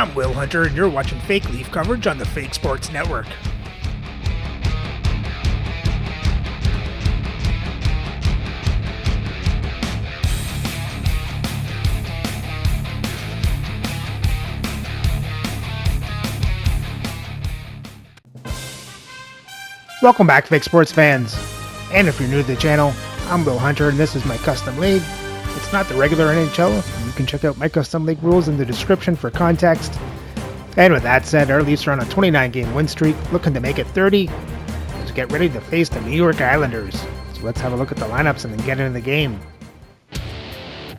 I'm Will Hunter, and you're watching Fake Leaf coverage on the Fake Sports Network. Welcome back, Fake Sports fans. And if you're new to the channel, I'm Will Hunter, and this is my custom league. It's not the regular NHL. You can check out my custom league rules in the description for context. And with that said, our Leafs are on a 29-game win streak, looking to make it 30 to get ready to face the New York Islanders. So let's have a look at the lineups and then get into the game.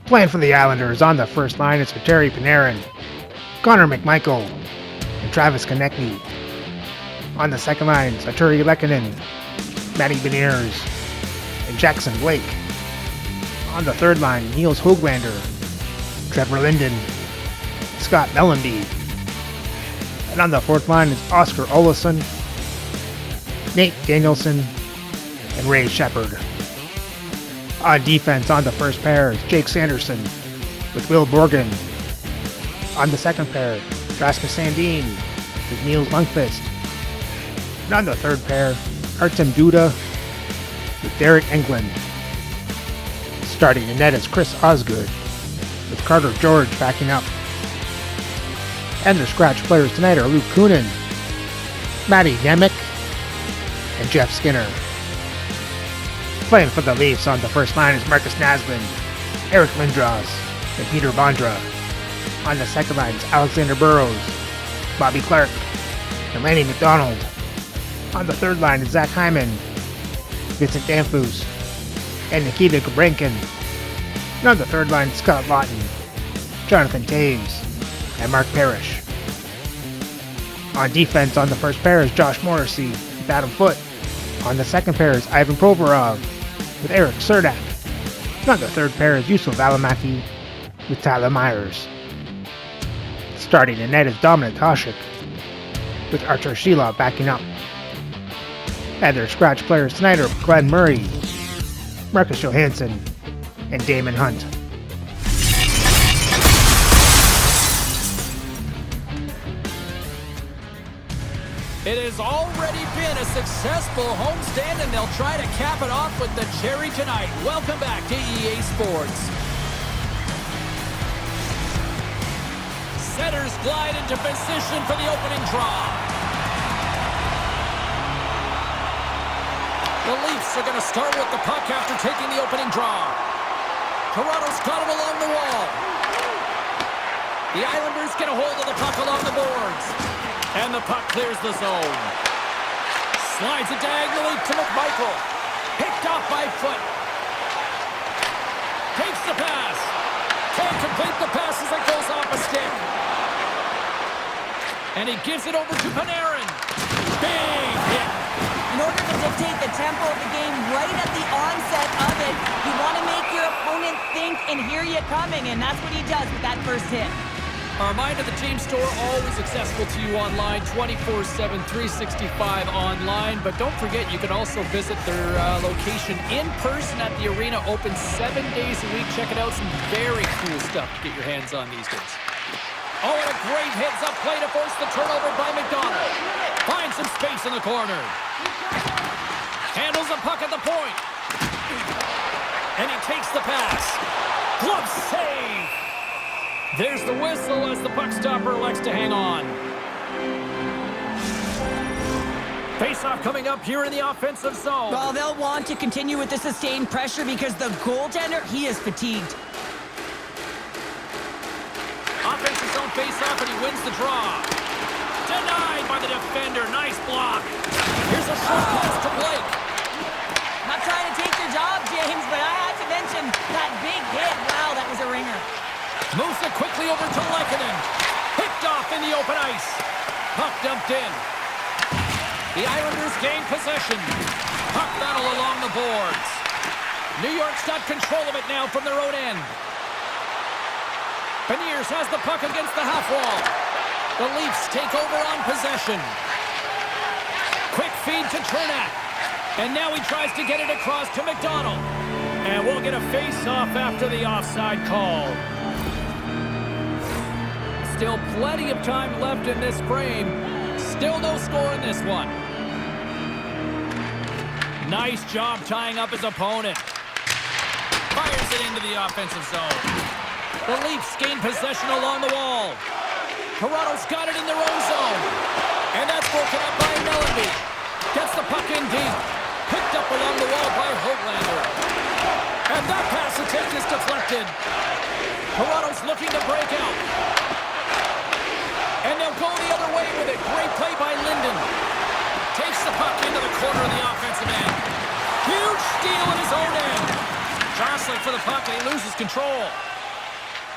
Playing for the Islanders on the first line is Terry Panarin, Connor McMichael, and Travis Konecny. On the second line, Arturi Lehkonen, Matty Beniers, and Jackson Blake. On the third line, Niels Höglander, Trevor Linden, Scott Mellanby. And on the fourth line is Oscar Olsson, Nate Danielson, and Ray Shepard. On defense, on the first pair is Jake Sanderson with Will Borgen. On the second pair, Rasmus Sandin with Niels Lundqvist. And on the third pair, Artem Duda with Derek Englund. Starting in net is Chris Osgood with Carter George backing up. And the scratch players tonight are Luke Kunin, Matty Nemec, and Jeff Skinner. Playing for the Leafs on the first line is Marcus Naslund, Eric Lindros, and Peter Bondra. On the second line is Alexander Burrows, Bobby Clark, and Lanny McDonald. On the third line is Zach Hyman, Vincent Danfus, and Nikita Gabrankin. And on the third line, Scott Lawton, Jonathan Taves, and Mark Parrish. On defense, on the first pair is Josh Morrissey with Adam Foote. On the second pair is Ivan Provorov with Eric Serdak. And on the third pair is Yusuf Valimaki with Tyler Myers. Starting in net is Dominik Hasek with Artur Sheila backing up. And their scratch players tonight are Glenn Murray, Marcus Johansson, and Damon Hunt. It has already been a successful homestand, and they'll try to cap it off with the cherry tonight. Welcome back to EA Sports. Setters glide into position for the opening draw. The Leafs are going to start with the puck after taking the opening draw. Toronto's got him along the wall. The Islanders get a hold of the puck along the boards. And the puck clears the zone. Slides it diagonally to McMichael. Picked off by Foote. Takes the pass. Can't complete the pass as it goes off a stick. And he gives it over to Panarin. Big hit. In order to dictate the tempo of the game right at the onset of it, you want to make your opponent think and hear you coming, and that's what he does with that first hit. A reminder, the team store always accessible to you online, 24/7, 365 online. But don't forget, you can also visit their location in person at the arena, open 7 days a week. Check it out, some very cool stuff to get your hands on these days. Oh, and a great heads-up play to force the turnover by McDonald. Finds some space in the corner. Handles the puck at the point. And he takes the pass. Glove save. There's the whistle as the puck stopper elects to hang on. Face-off coming up here in the offensive zone. Well, they'll want to continue with the sustained pressure because the goaltender, he is fatigued. Offensive zone face-off, and he wins the draw. Denied by the defender. Nice block. Here's a short pass to Blake. Not trying to take your job, James, but I had to mention that big hit. Wow, that was a ringer. Moves it quickly over to Lehkonen. Picked off in the open ice. Puck dumped in. The Islanders gain possession. Puck battle along the boards. New York's got control of it now from their own end. Beniers has the puck against the half wall. The Leafs take over on possession. Quick feed to Chernak. And now he tries to get it across to McDonald. And we'll get a face-off after the offside call. Still plenty of time left in this frame. Still no score in this one. Nice job tying up his opponent. Fires it into the offensive zone. The Leafs gain possession along the wall. Toronto's got it in their own zone. And that's broken up by Mellanby. Gets the puck in deep. Picked up along the wall by Höglander. And that pass attempt is deflected. Toronto's looking to break out. And they'll go the other way with it. Great play by Linden. Takes the puck into the corner of the offensive end. Huge steal in his own end. Jostling for the puck and he loses control.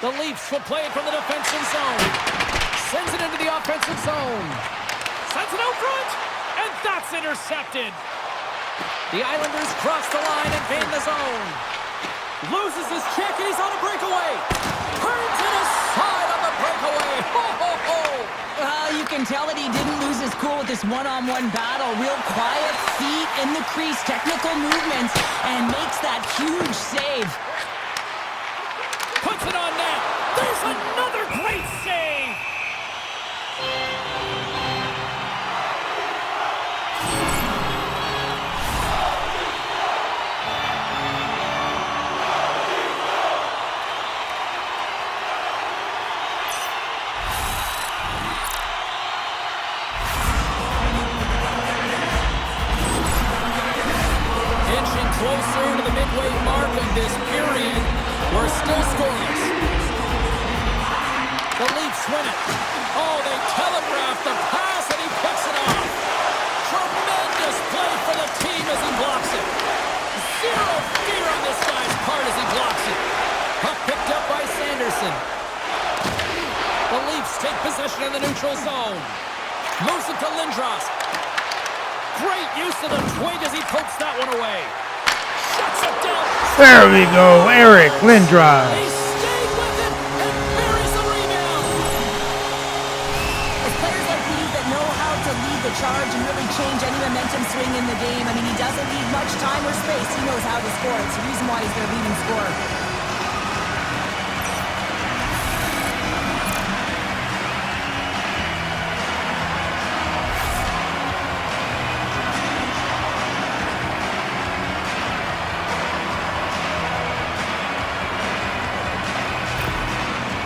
The Leafs will play it from the defensive zone. Sends it into the offensive zone. Sends it out front. And that's intercepted. The Islanders cross the line and gain the zone. Loses his check and he's on a breakaway. Turns it aside on the breakaway. Ho, ho, ho. You can tell that he didn't lose his cool with this one-on-one battle. Real quiet, feet in the crease, technical movements, and makes that huge save. Puts it on net. There's another great save. Closer to the midway mark of this period. We're still scoreless. The Leafs win it. Oh, they telegraph the pass and he picks it off. Tremendous play for the team as he blocks it. Zero fear on this guy's part as he blocks it. Puck picked up by Sanderson. The Leafs take possession in the neutral zone. Moves it to Lindros. Great use of the twig as he pokes that one away. There we go, Eric Lindros. He stayed with it and buries the rebound. It's players like these that know how to lead the charge and really change any momentum swing in the game. I mean, he doesn't need much time or space. He knows how to score. It's the reason why he's their leading scorer.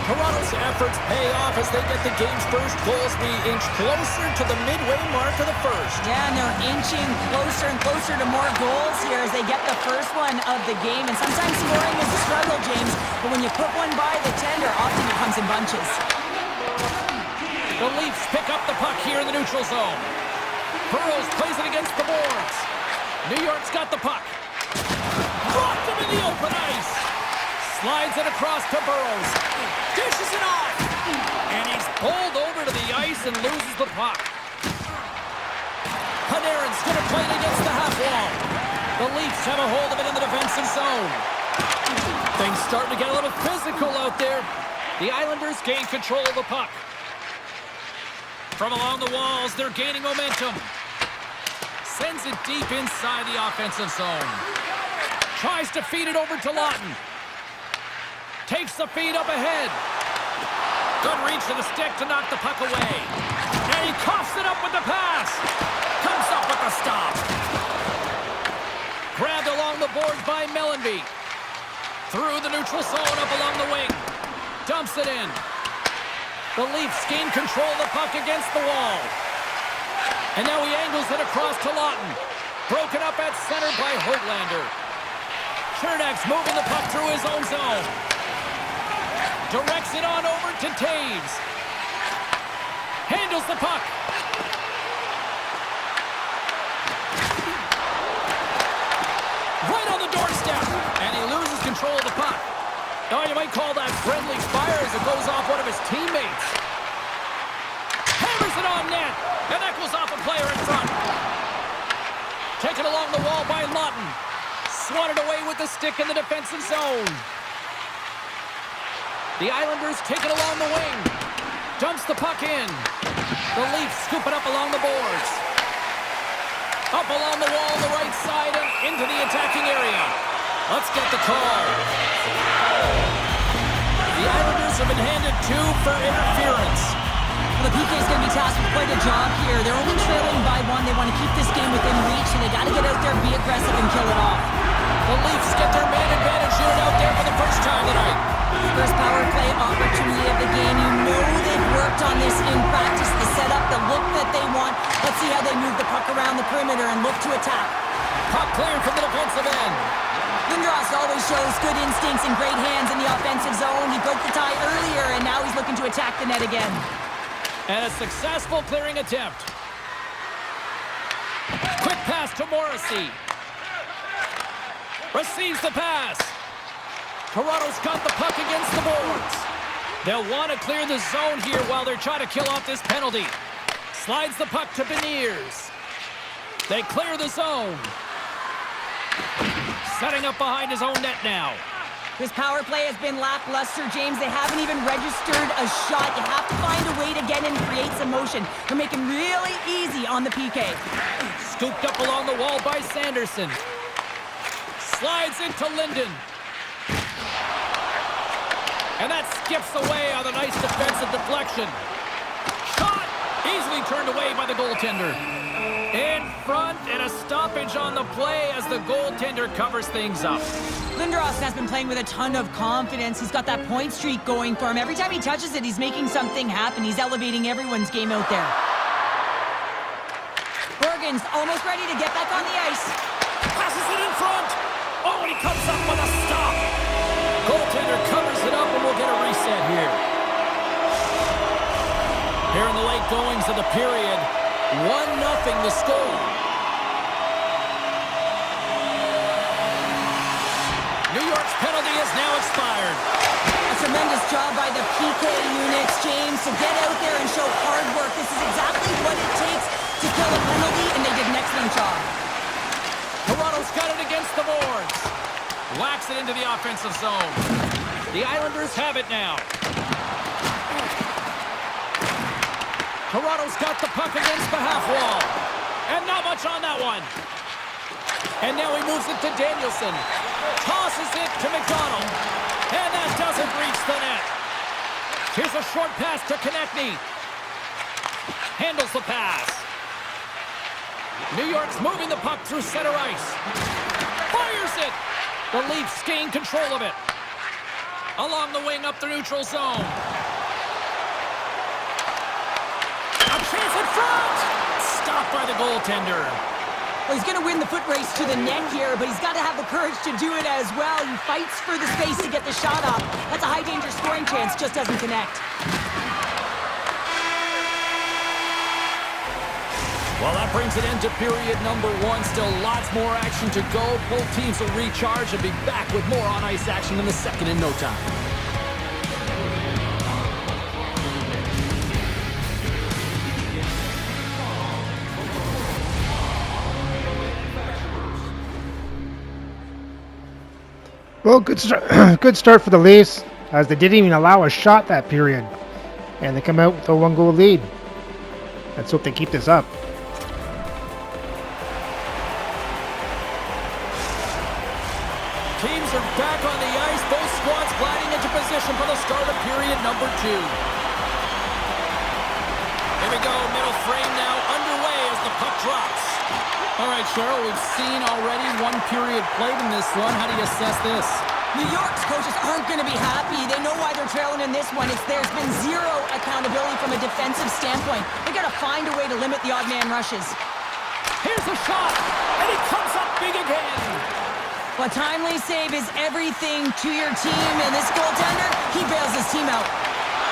Toronto's efforts pay off as they get the game's first goals. We inch closer to the midway mark of the first. Yeah, and they're inching closer and closer to more goals here as they get the first one of the game. And sometimes scoring is a struggle, James, but when you put one by the tender, often it comes in bunches. The Leafs pick up the puck here in the neutral zone. Burrows plays it against the boards. New York's got the puck. Dropped him in the open ice. Slides it across to Burrows. Dishes it off. And he's pulled over to the ice and loses the puck. Panarin's going to play it against the half wall. The Leafs have a hold of it in the defensive zone. Things starting to get a little physical out there. The Islanders gain control of the puck. From along the walls, they're gaining momentum. Sends it deep inside the offensive zone. Tries to feed it over to Lawton. Takes the feed up ahead. Good reach to the stick to knock the puck away. And he coughs it up with the pass. Comes up with the stop. Grabbed along the boards by Mellanby. Through the neutral zone up along the wing. Dumps it in. The Leafs gain control of the puck against the wall. And now he angles it across to Lawton. Broken up at center by Höglander. Chernak's moving the puck through his own zone. Directs it on over to Taves. Handles the puck. Right on the doorstep. And he loses control of the puck. Oh, you might call that friendly fire as it goes off one of his teammates. Hammers it on net. And that goes off a player in front. Taken along the wall by Lawton. Swatted away with the stick in the defensive zone. The Islanders take it along the wing. Dumps the puck in. The Leafs scoop it up along the boards. Up along the wall on the right side and into the attacking area. Let's get the call. The Islanders have been handed 2 for interference. Well, the PK is going to be tasked with quite a job here. They're only trailing by 1. They want to keep this game within reach, and they got to get out there, be aggressive, and kill it off. The Leafs get their man advantage unit out there for the first time tonight. First power play opportunity of the game. You know they've worked on this in practice, the setup, the look that they want. Let's see how they move the puck around the perimeter and look to attack. Puck cleared from the defensive end. Lindros always shows good instincts and great hands in the offensive zone. He broke the tie earlier, and now he's looking to attack the net again. And a successful clearing attempt. Quick pass to Morrissey. Receives the pass. Toronto's got the puck against the boards. They'll want to clear the zone here while they're trying to kill off this penalty. Slides the puck to Beniers. They clear the zone. Setting up behind his own net now. This power play has been lackluster, James. They haven't even registered a shot. You have to find a way to get in and create some motion. They're making really easy on the PK. Scooped up along the wall by Sanderson. Slides into Linden. And that skips away on a nice defensive deflection. Shot! Easily turned away by the goaltender. In front, and a stoppage on the play as the goaltender covers things up. Lindros has been playing with a ton of confidence. He's got that point streak going for him. Every time he touches it, he's making something happen. He's elevating everyone's game out there. Bergen's almost ready to get back on the ice. Passes it in front. Oh, and he comes up with a stop. Goaltender covers it up, and we'll get a reset here. Here in the late goings of the period, 1-0 the score. New York's penalty is now expired. A tremendous job by the PK units, James, to get out there and show hard work. This is exactly what it takes to kill a penalty, and they did an excellent job. Toronto's got it against the boards. Whacks it into the offensive zone. The Islanders have it now. Toronto's got the puck against the half wall. And not much on that one. And now he moves it to Danielson. Tosses it to McDonald. And that doesn't reach the net. Here's a short pass to Konechny. Handles the pass. New York's moving the puck through center ice. Fires it. The Leafs gain control of it. Along the wing up the neutral zone. A chance in front! Stopped by the goaltender. Well, he's going to win the foot race to the net here, but he's got to have the courage to do it as well. He fights for the space to get the shot off. That's a high-danger scoring chance, just doesn't connect. Well, that brings it into period number 1. Still lots more action to go. Both teams will recharge and be back with more on-ice action in the second in no time. Well, good start for the Leafs, as they didn't even allow a shot that period. And they come out with a 1-goal lead. Let's hope they keep this up. Teams are back on the ice. Both squads gliding into position for the start of period number 2. Here we go. Middle frame now underway as the puck drops. All right, Cheryl, we've seen already 1 period played in this one. How do you assess this? New York's coaches aren't going to be happy. They know why they're trailing in this one. There's been zero accountability from a defensive standpoint. They've got to find a way to limit the odd man rushes. Here's a shot, and he comes up big again. A timely save is everything to your team, and this goaltender, he bails his team out.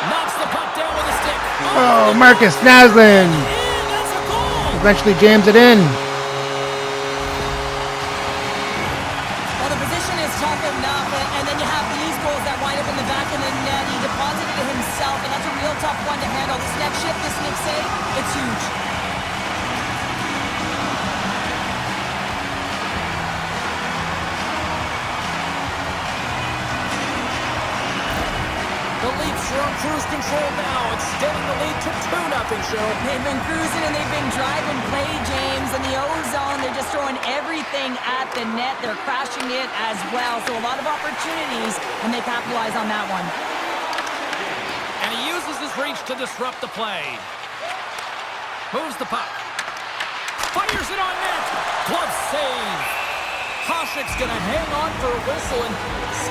Knocks the puck down with a stick. Oh, Marcus Naslund That's a goal. eventually jams it in. Well, the position is tough enough, and then you have these goals that wind up in the back of the net. He deposited it himself, and that's a real tough one to handle. This next shift, this next save, it's huge. The Leafs are on cruise control now, extending the lead to 2-0, Cheryl. They've been cruising and they've been driving play, James. In the O-zone, they're just throwing everything at the net. They're crashing it as well. So a lot of opportunities, and they capitalize on that one. his reach to disrupt the play. Moves the puck. Fires it on net. Glove save. Hasek's going to hang on for a whistle, and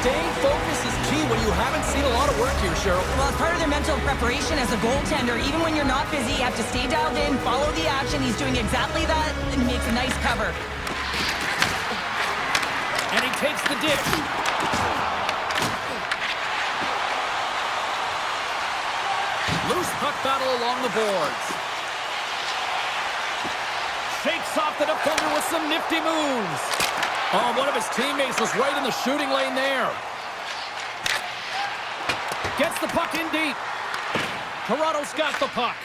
staying focused is key when you haven't seen a lot of work here, Cheryl. Well, it's part of their mental preparation as a goaltender. Even when you're not busy, you have to stay dialed in, follow the action. He's doing exactly that and makes a nice cover. And he takes the dish. Loose puck battle along the boards. Shakes off the defender with some nifty moves. Oh, one of his teammates was right in the shooting lane there. Gets the puck in deep. Toronto's got the puck.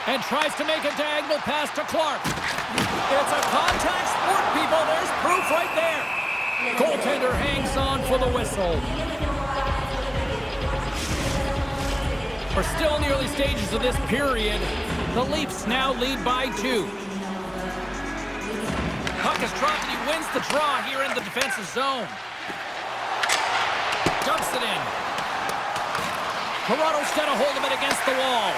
And tries to make a diagonal pass to Clark. It's a contact sport, people. There's proof right there. Goaltender hangs on for the whistle. We're still in the early stages of this period. The Leafs now lead by 2. Puck is dropped and he wins the draw here in the defensive zone. Dumps it in. Toronto's got a hold of it against the wall.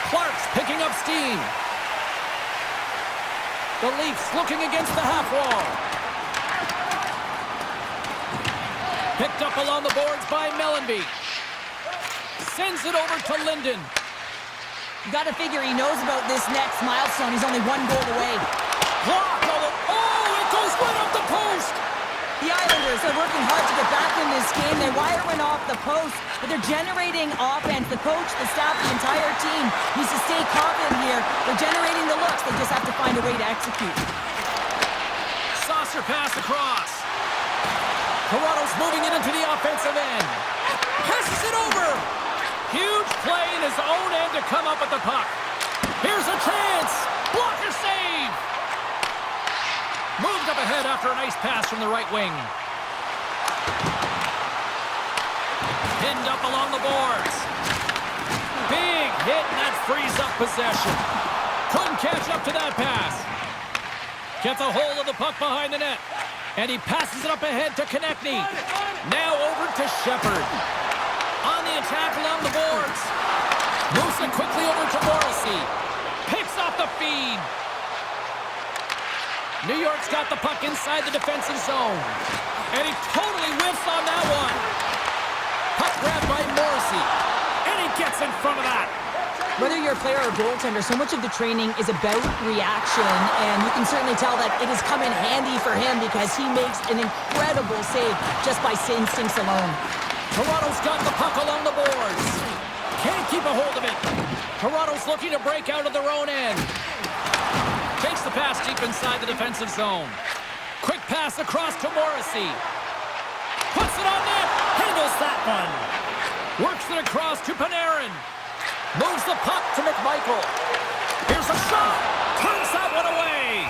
Clark's picking up steam. The Leafs looking against the half wall. Picked up along the boards by Mellenby. Sends it over to Linden. You got to figure he knows about this next milestone. He's only 1 goal away. Block! Oh, it goes right up the post! The Islanders are working hard to get back in this game. Their wire went off the post, but they're generating offense. The coach, the staff, the entire team needs to stay confident here. They're generating the looks. They just have to find a way to execute. Saucer pass across. Toronto's moving it into the offensive end. Passes it over. Huge play in his own end to come up with the puck. Here's a chance. Blocker save. Moved up ahead after a nice pass from the right wing. Pinned up along the boards. Big hit, and that frees up possession. Couldn't catch up to that pass. Gets a hold of the puck behind the net. And he passes it up ahead to Konechny. Now over to Shepherd. On the attack along the boards. Moves it quickly over to Morrissey. Picks off the feed. New York's got the puck inside the defensive zone. And he totally whiffs on that one. Puck grabbed by Morrissey. And he gets in front of that. Whether you're a player or a goaltender, so much of the training is about reaction, and you can certainly tell that it has come in handy for him because he makes an incredible save just by instincts alone. Toronto's got the puck along the boards. Can't keep a hold of it. Toronto's looking to break out of their own end. Takes the pass deep inside the defensive zone. Quick pass across to Morrissey. Puts it on net. Handles that one. Works it across to Panarin. Moves the puck to McMichael. Here's a shot. Turns that one away.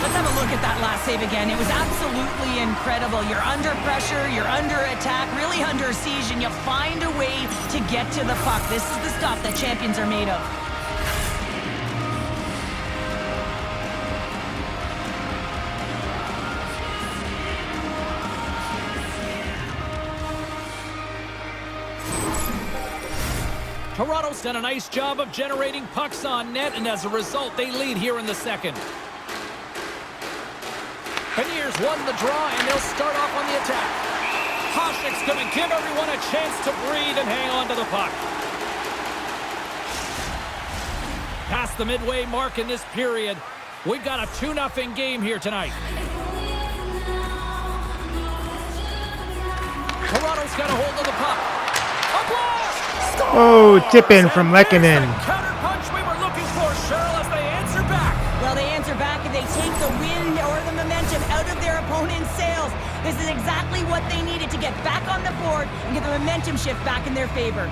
Let's have a look at that last save again. It was absolutely incredible. You're under pressure, you're under attack, really under siege, and you find a way to get to the puck. This is the stuff that champions are made of. Toronto's done a nice job of generating pucks on net, and as a result, they lead here in the second. Beniers won the draw, and they'll start off on the attack. Hasek's going to give everyone a chance to breathe and hang on to the puck. Past the midway mark in this period, we've got a 2-0 game here tonight. Toronto's got a hold of the puck. A blast! Oh, tip in from Lehkonen. Counter punch we were looking for, Cheryl, as they answer back. Well, they answer back and they take the wind or the momentum out of their opponent's sails. This is exactly what they needed to get back on the board and get the momentum shift back in their favor.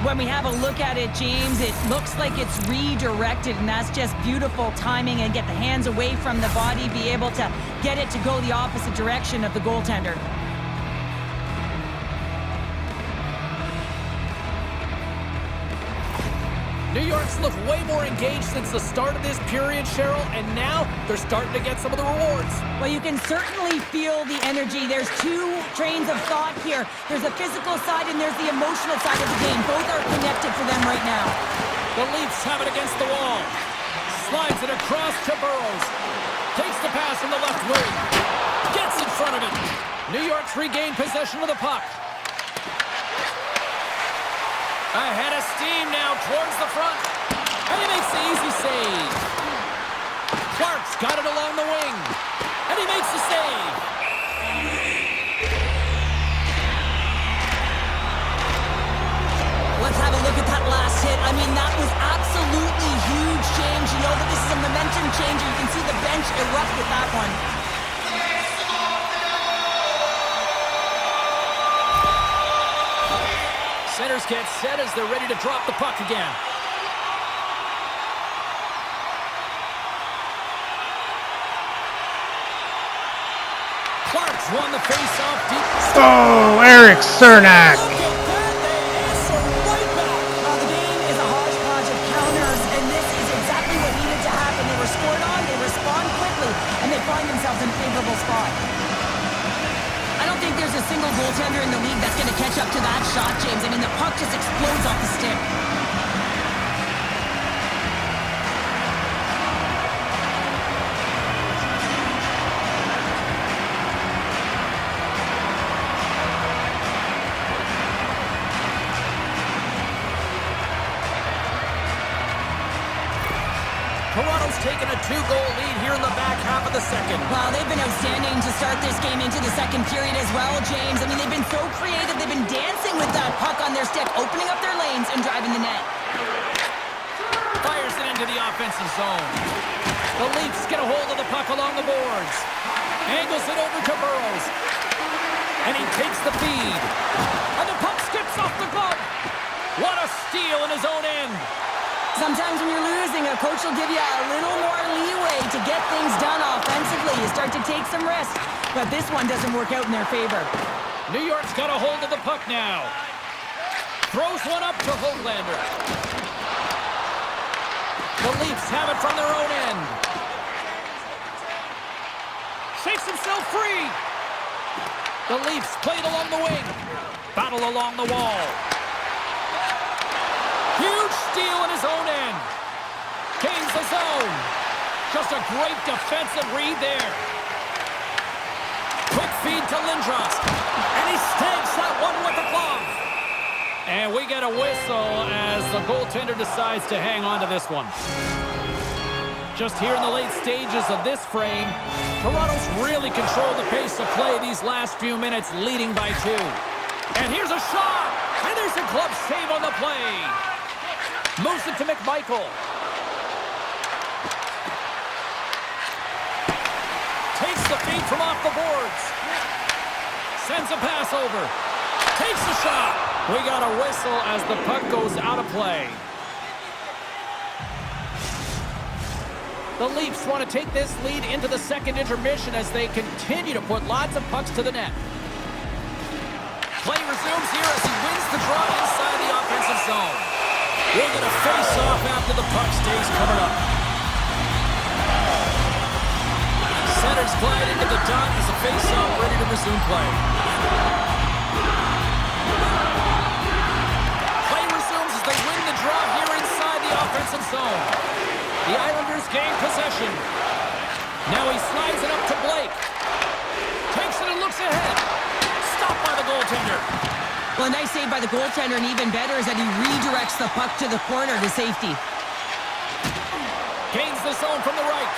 When we have a look at it, James, it looks like it's redirected, and that's just beautiful timing, and get the hands away from the body, be able to get it to go the opposite direction of the goaltender. New York's looked way more engaged since the start of this period, Cheryl, and now they're starting to get some of the rewards. Well, Well, you can certainly feel the energy. There's two trains of thought here. There's the physical side and there's the emotional side of the game. Both are connected for them right now. The Leafs have it against the wall. Slides it across to Burrows. Takes the pass from the left wing. Gets in front of it. New York's regained possession of the puck. Ahead of steam now towards the front. And he makes the easy save. Clark's got it along the wing. And he makes the save. Let's have a look at that last hit. I mean, that was absolutely huge change. You know that this is a momentum changer. You can see the bench erupt with that one. Centers get set as they're ready to drop the puck again. Clark's won the face-off deep. Oh, Eric Cernak. The game is a hodgepodge of counters, and this is exactly what needed to happen. They were scored on, they respond quickly, and they find themselves in a favorable spot. I don't think there's a single goaltender in the league that's going to catch up to that shot, James. I mean, the puck just explodes off the stick. Toronto's taken a 2-goal lead here in the back half of the second. Wow, they've been outstanding to start this game into the second period as well, James. I mean, they've been so creative. They've been dancing with that puck on their stick, opening up their lanes and driving the net. Fires it into the offensive zone. The Leafs get a hold of the puck along the boards. Angles it over to Burrows. And he takes the feed. And the puck skips off the glove. What a steal in his own end. Sometimes when you're losing, a coach will give you a little more leeway to get things done offensively. You start to take some risks, but this one doesn't work out in their favor. New York's got a hold of the puck now. Throws one up to Hoglander. The Leafs have it from their own end. Shakes himself free. The Leafs played along the wing. Battle along the wall. Huge steal in his own end. Gains the zone. Just a great defensive read there. Quick feed to Lindros. And he stakes that one with the glove. And we get a whistle as the goaltender decides to hang on to this one. Just here in the late stages of this frame, Toronto's really controlled the pace of play these last few minutes, leading by 2. And here's a shot. And there's a glove save on the play. Moves it to McMichael. Takes the feed from off the boards. Sends a pass over. Takes the shot. We got a whistle as the puck goes out of play. The Leafs want to take this lead into the second intermission as they continue to put lots of pucks to the net. Play resumes here as he wins the draw inside the offensive zone. We're going to face off after the puck stays covered up. Centers glide into the dot as the face-off ready to resume play. Play resumes as they win the draw here inside the offensive zone. The Islanders gain possession. Now he slides it up to Blake. Takes it and looks ahead. Stopped by the goaltender. Well, a nice save by the goaltender, and even better is that he redirects the puck to the corner to safety. Gains the zone from the right.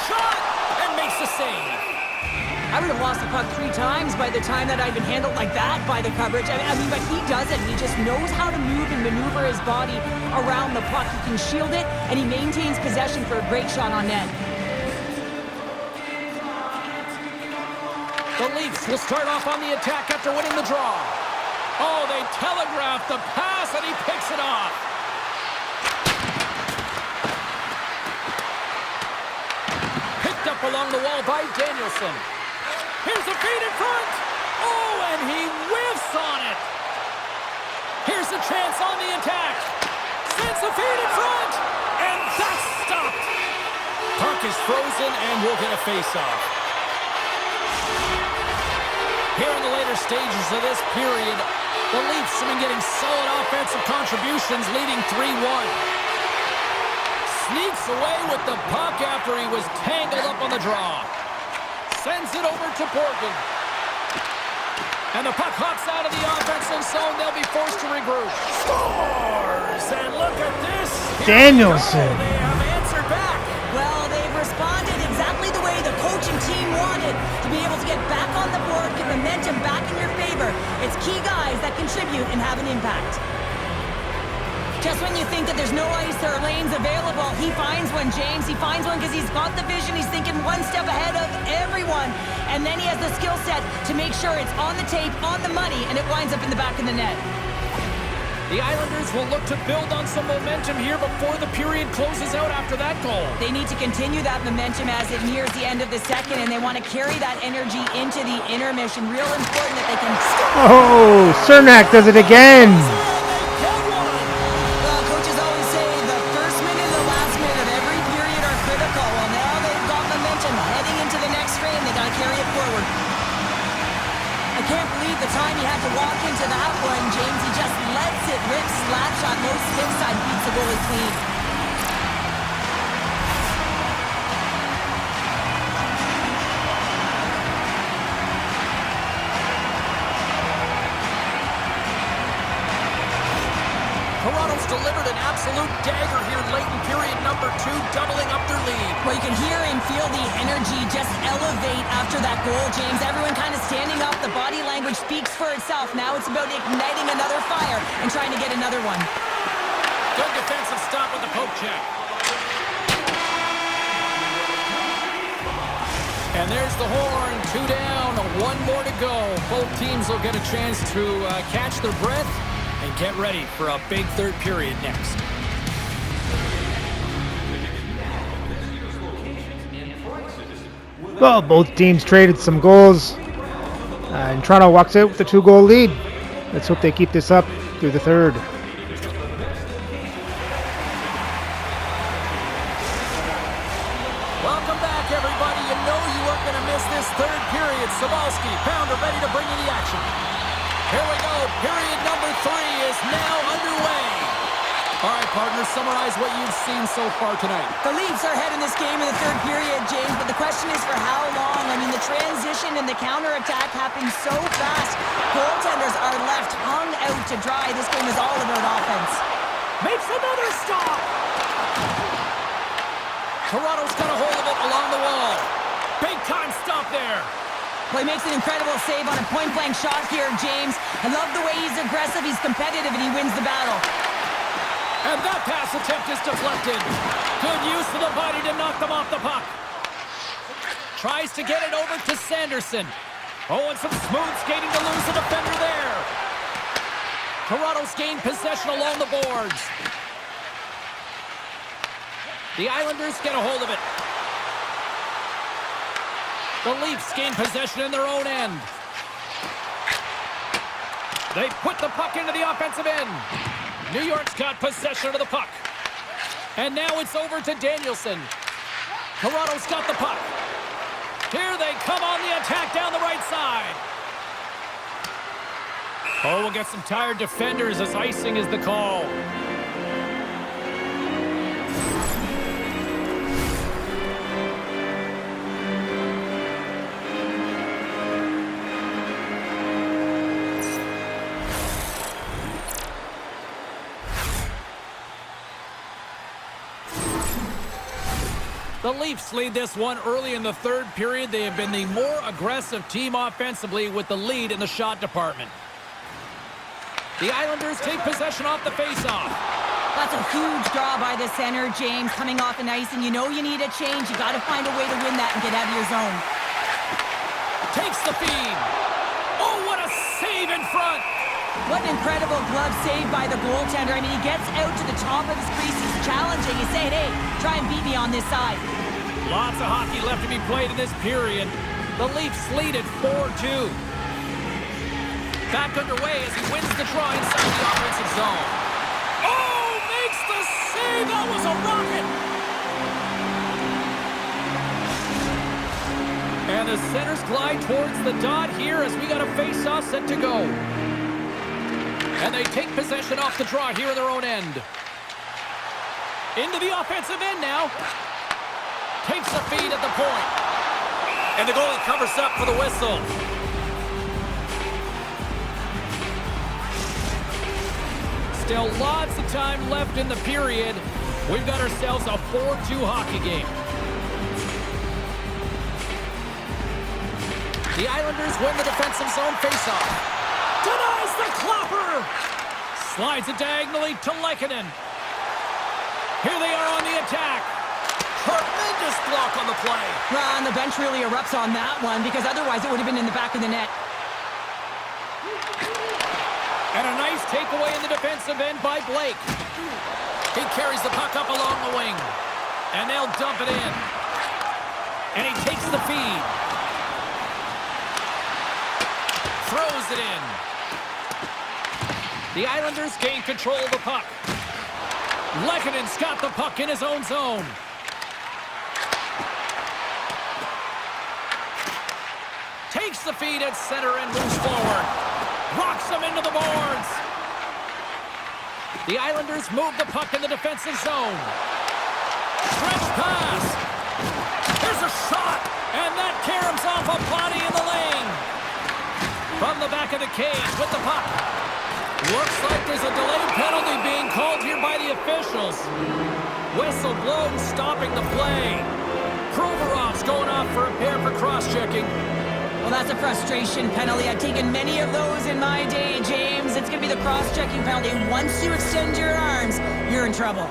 Shot! And makes the save. I would have lost the puck 3 times by the time that I'd been handled like that by the coverage. I mean, but he doesn't. He just knows how to move and maneuver his body around the puck. He can shield it, and he maintains possession for a great shot on net. The Leafs will start off on the attack after winning the draw. Oh, they telegraphed the pass, and he picks it off. Picked up along the wall by Danielson. Here's the feed in front. Oh, and he whiffs on it. Here's a chance on the attack. Sends the feed in front, and that's stopped. Puck is frozen, and we'll get a face-off. Here in the later stages of this period, the Leafs have been getting solid offensive contributions, leading 3-1. Sneaks away with the puck after he was tangled up on the draw. Sends it over to Borgen. And the puck hops out of the offensive zone. They'll be forced to regroup. Scores! And look at this. Danielson. They have answered back. Well, they've responded exactly the way the coaching team wanted, to be able to get back on the board, get momentum back in your favor. It's key guys that contribute and have an impact. Just when you think that there's no ice or lanes available, he finds one, James. He finds one because he's got the vision. He's thinking one step ahead of everyone. And then he has the skill set to make sure it's on the tape, on the money, and it winds up in the back of the net. The Islanders will look to build on some momentum here before the period closes out after that goal. They need to continue that momentum as it nears the end of the second, and they want to carry that energy into the intermission. Real important that they can... Oh, Cernak does it again. Well, coaches always say the first minute and the last minute of every period are critical. Well, now they've got momentum heading into the next frame. They got to carry it forward. I can't believe the time he had to walk into that one, James. He just lets it rip, slap shot, low stick side, beats the goalie clean. Toronto's delivered an absolute dagger here late in period number 2, doubling up their lead. Well, you can hear and feel the energy just elevate after that goal, James. Everyone kind of standing up. The body language speaks for itself. Now it's about igniting another fire and trying to get another one. Good defensive stop with the poke check. And there's the horn. 2 down, 1 more to go. Both teams will get a chance to catch their breath and get ready for a big third period next. Well, both teams traded some goals, and Toronto walks out with a 2-goal lead. Let's hope they keep this up through the third. Welcome back, everybody. You know you weren't going to miss this third period. Sabalski, Pounder ready to bring you the action. Here we go. Period number 3 is now underway. All right, partners, summarize what you've seen so far tonight. The Leafs are ahead in this game in the third period, James, but the question is for how long? I mean, the transition and the counterattack happen so fast. Goaltenders are left hung out to dry. This game is all about offense. Makes another stop. Toronto's got a hold of it along the wall. Big time stop there. Well, he makes an incredible save on a point-blank shot here, James. I love the way he's aggressive, he's competitive, and he wins the battle. And that pass attempt is deflected. Good use of the body to knock them off the puck. Tries to get it over to Sanderson. Oh, and some smooth skating to lose the defender there. Toronto's gained possession along the boards. The Islanders get a hold of it. The Leafs gain possession in their own end. They put the puck into the offensive end. New York's got possession of the puck. And now it's over to Danielson. Toronto's got the puck. Here they come on the attack down the right side. Oh, we'll get some tired defenders as icing is the call. The Leafs lead this one early in the third period. They have been the more aggressive team offensively with the lead in the shot department. The Islanders take possession off the faceoff. That's a huge draw by the center, James, coming off an ice, and you know you need a change. You got to find a way to win that and get out of your zone. Takes the feed. Oh, what a save in front. What an incredible glove save by the goaltender. I mean, he gets out to the top of his crease. He's challenging. He's saying, hey, try and beat me on this side. Lots of hockey left to be played in this period. The Leafs lead at 4-2. Back underway as he wins the draw inside the offensive zone. Oh, makes the save. That was a rocket. And the centers glide towards the dot here as we got a face-off set to go. And they take possession off the draw here in their own end. Into the offensive end now. Takes a feed at the point. And the goalie covers up for the whistle. Still lots of time left in the period. We've got ourselves a 4-2 hockey game. The Islanders win the defensive zone faceoff. Denies the klopper. Slides it diagonally to Lehkonen. Here they are on the attack. Tremendous block on the play. Well, and the bench really erupts on that one because otherwise it would have been in the back of the net. And a nice takeaway in the defensive end by Blake. He carries the puck up along the wing. And they'll dump it in. And he takes the feed. Throws it in. The Islanders gain control of the puck. Lehkonen's got the puck in his own zone. Takes the feed at center and moves forward. Rocks him into the boards. The Islanders move the puck in the defensive zone. Stretch pass. Here's a shot. And that caroms off a body in the lane. From the back of the cage with the puck. Looks like there's a delayed penalty being called here by the officials. Whistle blown, stopping the play. Provorov's going off for a pair for cross-checking. Well, that's a frustration penalty. I've taken many of those in my day, James. It's going to be the cross-checking penalty. Once you extend your arms, you're in trouble.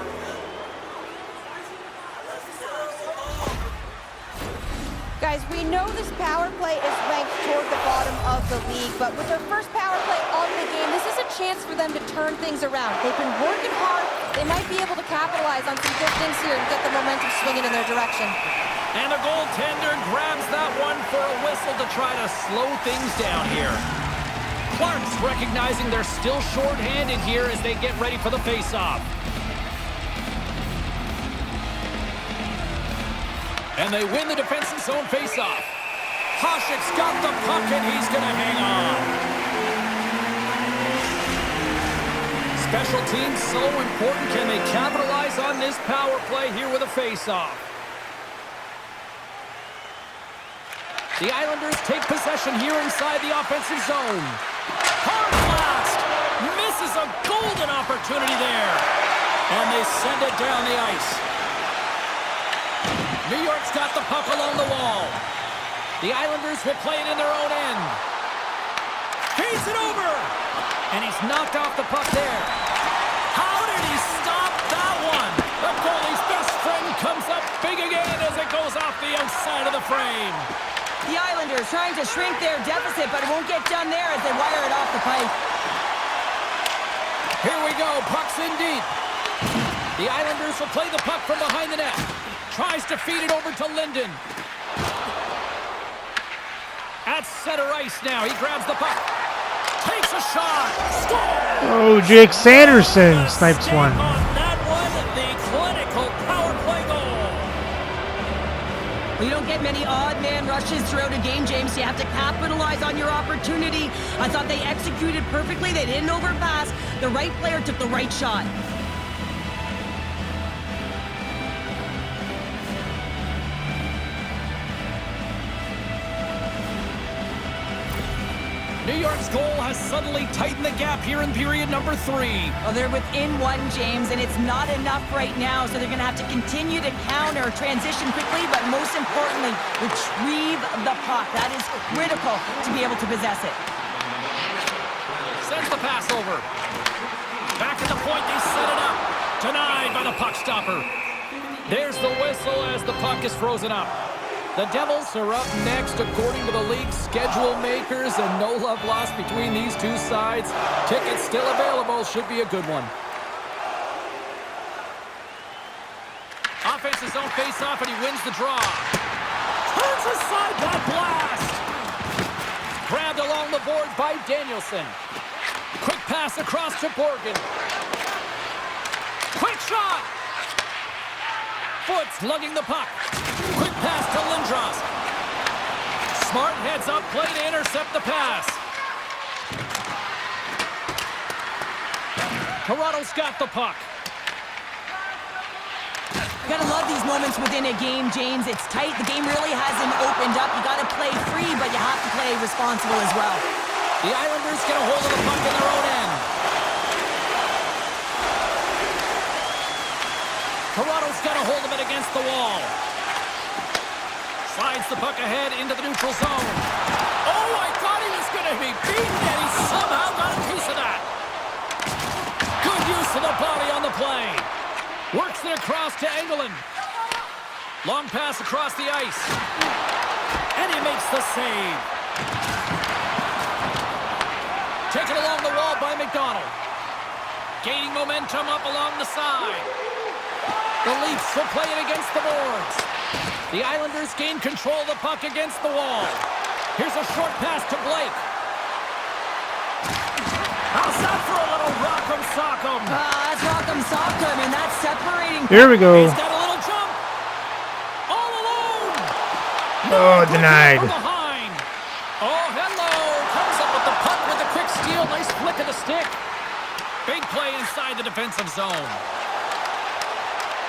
Guys, we know this power play is ranked toward the bottom of the league, but with their first power play on the game, this is a chance for them to turn things around. They've been working hard. They might be able to capitalize on some good things here and get the momentum swinging in their direction. And the goaltender grabs that one for a whistle to try to slow things down here. Clark's recognizing they're still short-handed here as they get ready for the face-off. And they win the defensive zone face-off. Hasek's got the puck and he's going to hang on. Special teams so important. Can they capitalize on this power play here with a face-off? The Islanders take possession here inside the offensive zone. Hard blast! Misses a golden opportunity there. And they send it down the ice. New York's got the puck along the wall. The Islanders will play it in their own end. Feeds it over! And he's knocked off the puck there. How did he stop that one? The goalie's best friend comes up big again as it goes off the outside of the frame. The Islanders trying to shrink their deficit, but it won't get done there as they wire it off the pipe. Here we go, puck's in deep. The Islanders will play the puck from behind the net. Tries to feed it over to Linden. At center ice now, he grabs the puck. Takes a shot. Score! Oh, Jake Sanderson snipes one. On that one, the clinical power play goal. You don't get many odd man rushes throughout a game, James. You have to capitalize on your opportunity. I thought they executed perfectly. They didn't overpass. The right player took the right shot. New York's goal has suddenly tightened the gap here in period number 3. Well, they're within one, James, and it's not enough right now, so they're going to have to continue to counter, transition quickly, but most importantly, retrieve the puck. That is critical to be able to possess it. Sends the pass over. Back at the point, they set it up. Denied by the puck stopper. There's the whistle as the puck is frozen up. The Devils are up next according to the league's schedule makers, and no love lost between these two sides. Tickets still available. Should be a good one. Offensive zone face-off, and he wins the draw. Turns aside that blast. Grabbed along the board by Danielson. Quick pass across to Borgen. Quick shot. Foot slugging the puck. Quick pass to Lindros. Smart heads up play to intercept the pass. Toronto's got the puck. You gotta love these moments within a game, James. It's tight. The game really hasn't opened up. You gotta play free, but you have to play responsible as well. The Islanders get a hold of the puck in their own end. Toronto's got a hold of it against the wall. Slides the puck ahead into the neutral zone. Oh, I thought he was going to be beaten, and he somehow got a piece of that. Good use of the body on the play. Works it across to Engelland. Long pass across the ice. And he makes the save. Taken along the wall by McDonald. Gaining momentum up along the side. The Leafs will play it against the boards. The Islanders gain control of the puck against the wall. Here's a short pass to Blake. How's that for a little rock'em sock'em? That's rock'em sock'em, and that's separating. Here we go. He's got a little jump. All alone. Oh, denied. From behind. Oh, hello. Comes up with the puck with a quick steal. Nice flick of the stick. Big play inside the defensive zone.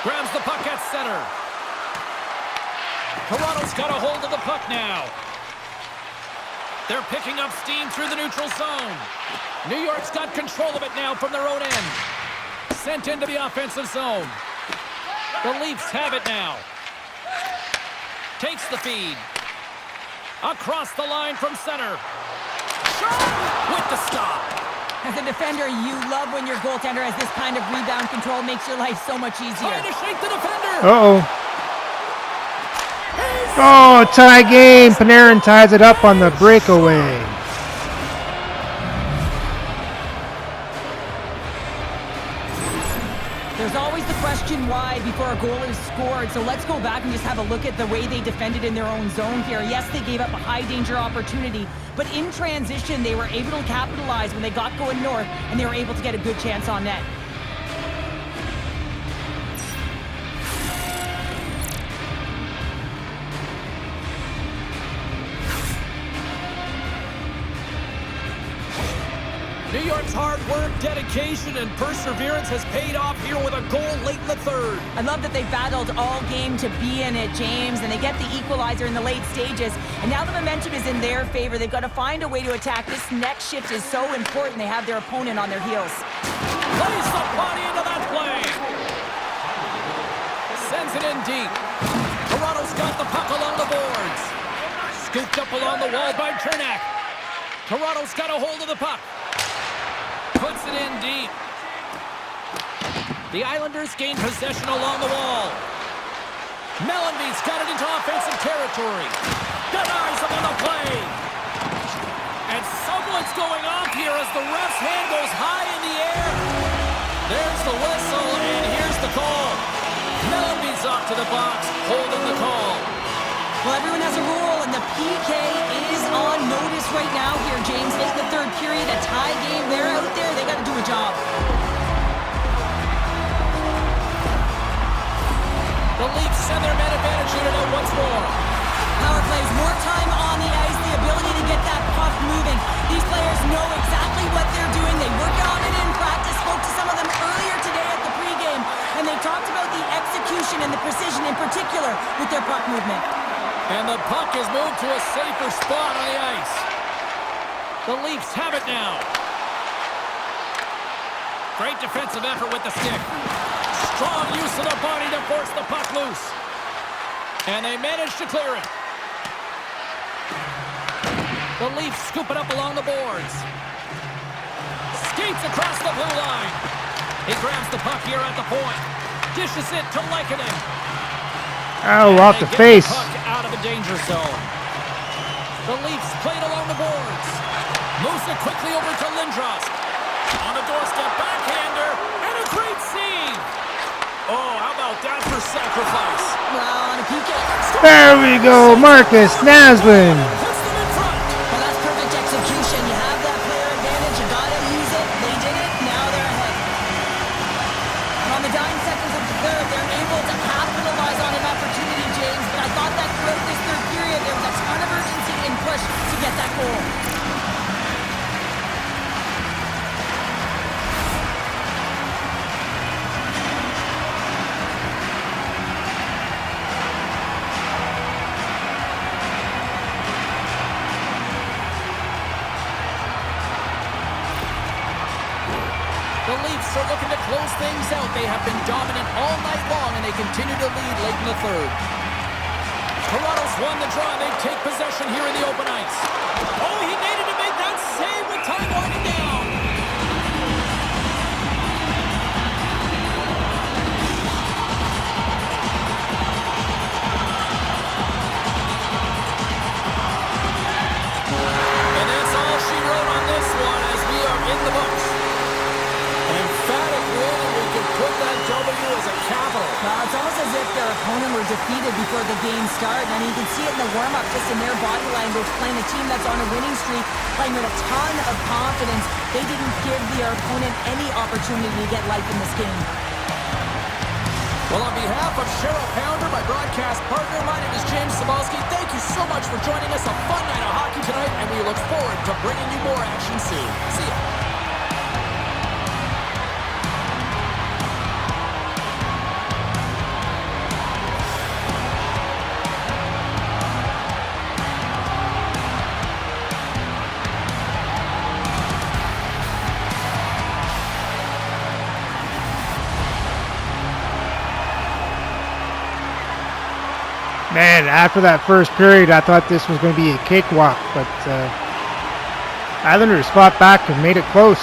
Grabs the puck at center. Toronto's got a hold of the puck now. They're picking up steam through the neutral zone. New York's got control of it now from their own end. Sent into the offensive zone. The Leafs have it now. Takes the feed. Across the line from center. Shot with the stop. As a defender, you love when your goaltender has this kind of rebound control. Makes your life so much easier. Trying to shake the defender. Uh-oh. Oh, tie game. Panarin ties it up on the breakaway. There's always the question why before a goal is scored. So let's go back and just have a look at the way they defended in their own zone here. Yes, they gave up a high-danger opportunity, but in transition, they were able to capitalize when they got going north, and they were able to get a good chance on net. New York's hard work, dedication, and perseverance has paid off here with a goal late in the third. I love that they battled all game to be in it, James, and they get the equalizer in the late stages. And now the momentum is in their favor. They've got to find a way to attack. This next shift is so important. They have their opponent on their heels. Plays the body into that play. Sends it in deep. Toronto's got the puck along the boards. Scooped up along the wall by Chernak. Toronto's got a hold of the puck. Puts it in deep. The Islanders gain possession along the wall. Mellanby's got it into offensive territory. Denies him on the play. And someone's going off here as the ref's hand goes high in the air. There's the whistle, and here's the call. Mellanby's off to the box, holding the call. Well, everyone has a rule, and the PK is on notice right now here, James. Late in the third period, a tie game. They're out there. They got to do a job. The Leafs send their man advantage unit out once more. Power plays, more time on the ice, the ability to get that puck moving. These players know exactly what they're doing. They work on it in practice. Spoke to some of them earlier today at the pregame, and they talked about the execution and the precision in particular with their puck movement. And the puck is moved to a safer spot on the ice. The Leafs have it now. Great defensive effort with the stick. Strong use of the body to force the puck loose. And they manage to clear it. The Leafs scoop it up along the boards. Skates across the blue line. He grabs the puck here at the point. Dishes it to Lehkonen. Oh, off the face. The puck out of the danger zone. The Leafs played along the boards. Moves it quickly over to Lindros. On the doorstep, backhander, and a great save. Oh, how about that for sacrifice? Well, on a PK. There we go, Marcus Naslin. Puts them in front. Well, that's perfect execution. You have that player advantage. You got to use it. They did it. Now they're ahead. And on the dying seconds of the third, they're able to capitalize on an opportunity, James. But I thought that throughout this third period, there was a ton of urgency in The Leafs are looking to close things out. They have been dominant all night long, and they continue to lead late in the third. Toronto's won the draw. They take possession here in the open ice. Oh, he needed to make that save with time winding down. And that's all she wrote on this one as we are in the books. An emphatic win, and we can put that W as a capital. It's almost as if their opponent were defeated before the game started. I mean, you can see it in the warm-up, just in their body language, playing a team that's on a winning streak, playing with a ton of confidence. They didn't give their opponent any opportunity to get life in this game. Well, on behalf of Cheryl Pounder, my broadcast partner, my name is James Cebulski. Thank you so much for joining us. A fun night of hockey tonight, and we look forward to bringing you more action soon. See ya. Man, after that first period, I thought this was going to be a cakewalk, but Islanders fought back and made it close.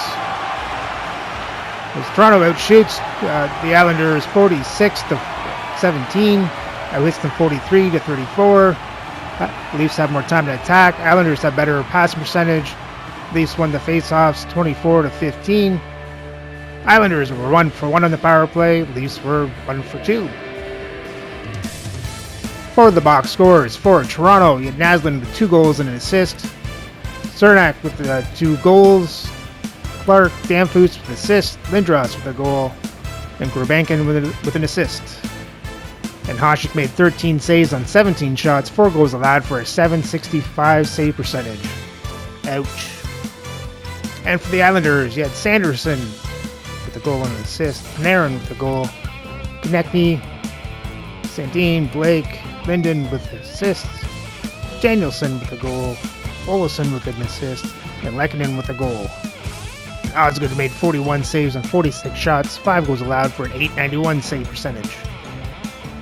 As Toronto outshoots the Islanders 46-17, outhits them 43-34. Leafs have more time to attack. Islanders have better pass percentage. Leafs won the faceoffs 24-15. Islanders were 1 for 1 on the power play. Leafs were 1 for 2. For the box scores for Toronto, you had Naslund with 2 goals and an assist. Cernak with 2 goals. Clark, Danfus with an assist. Lindros with a goal. And Gurbankin with an assist. And Hasek made 13 saves on 17 shots, 4 goals allowed for a .765 save percentage. Ouch. And for the Islanders, you had Sanderson with a goal and an assist. Panarin with a goal. Konechny, Sandin, Blake, Linden with assists, Danielson with a goal, Olsen with an assist, and Lehkonen with a goal. Osgood made 41 saves on 46 shots, 5 goals allowed for an .891 save percentage.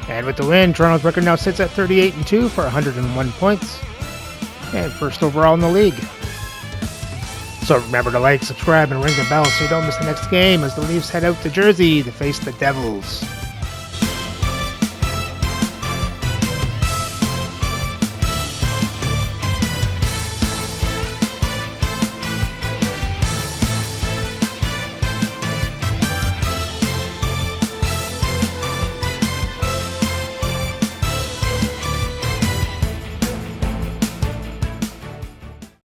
And with the win, Toronto's record now sits at 38-2 for 101 points, and first overall in the league. So remember to like, subscribe, and ring the bell so you don't miss the next game as the Leafs head out to Jersey to face the Devils.